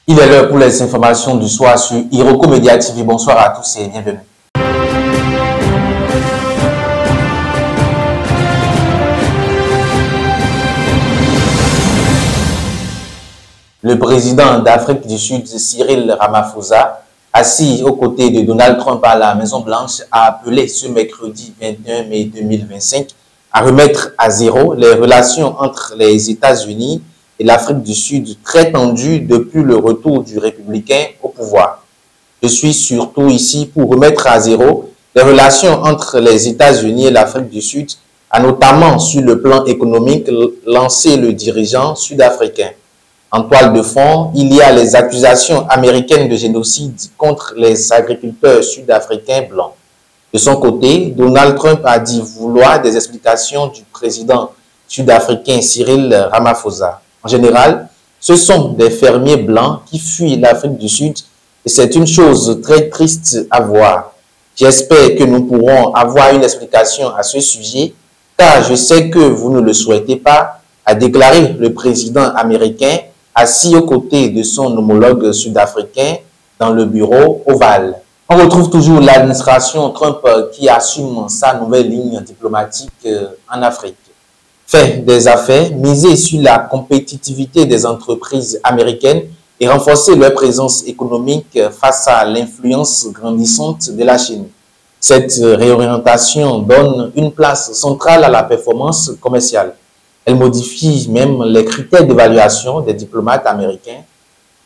Il est l'heure pour les informations du soir sur Iroko Media TV. Bonsoir à tous et bienvenue. Le président d'Afrique du Sud, Cyril Ramaphosa, assis aux côtés de Donald Trump à la Maison-Blanche, a appelé ce mercredi 21 mai 2025 à remettre à zéro les relations entre les États-Unis et l'Afrique du Sud, très tendues depuis le retour du républicain au pouvoir. Je suis surtout ici pour remettre à zéro les relations entre les États-Unis et l'Afrique du Sud, a notamment sur le plan économique lancé le dirigeant sud-africain. En toile de fond, il y a les accusations américaines de génocide contre les agriculteurs sud-africains blancs. De son côté, Donald Trump a dit vouloir des explications du président sud-africain Cyril Ramaphosa. En général, ce sont des fermiers blancs qui fuient l'Afrique du Sud et c'est une chose très triste à voir. J'espère que nous pourrons avoir une explication à ce sujet, car je sais que vous ne le souhaitez pas, a déclaré le président américain assis aux côtés de son homologue sud-africain dans le bureau ovale. On retrouve toujours l'administration Trump qui assume sa nouvelle ligne diplomatique en Afrique. Fait des affaires, miser sur la compétitivité des entreprises américaines et renforcer leur présence économique face à l'influence grandissante de la Chine. Cette réorientation donne une place centrale à la performance commerciale. Elle modifie même les critères d'évaluation des diplomates américains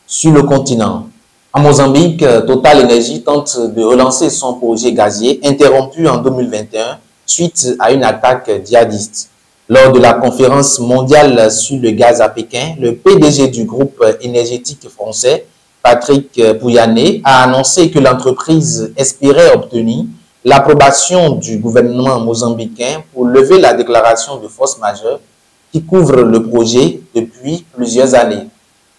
sur le continent. En Mozambique, Total Energy tente de relancer son projet gazier interrompu en 2021 suite à une attaque djihadiste. Lors de la conférence mondiale sur le gaz à Pékin, le PDG du groupe énergétique français, Patrick Pouyanné, a annoncé que l'entreprise espérait obtenir l'approbation du gouvernement mozambicain pour lever la déclaration de force majeure qui couvre le projet depuis plusieurs années.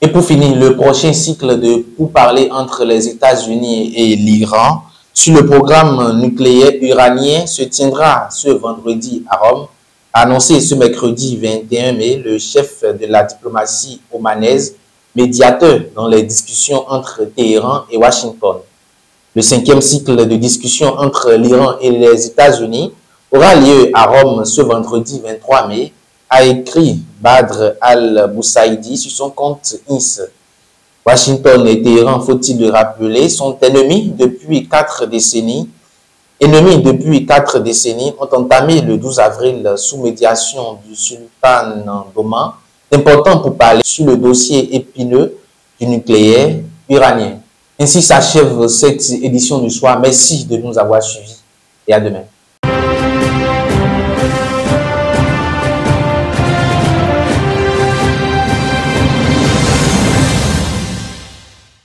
Et pour finir, le prochain cycle de pourparlers entre les États-Unis et l'Iran sur le programme nucléaire iranien se tiendra ce vendredi à Rome, a annoncé ce mercredi 21 mai le chef de la diplomatie omanaise, médiateur dans les discussions entre Téhéran et Washington. Le 5e cycle de discussion entre l'Iran et les États-Unis aura lieu à Rome ce vendredi 23 mai, a écrit Badr al-Boussaïdi sur son compte X. Washington et Téhéran, faut-il le rappeler, sont ennemis depuis 4 décennies. Ennemis depuis 4 décennies, ont entamé le 12 avril sous médiation du sultan d'Oman, important pour parler sur le dossier épineux du nucléaire iranien. Ainsi s'achève cette édition du soir. Merci de nous avoir suivis et à demain.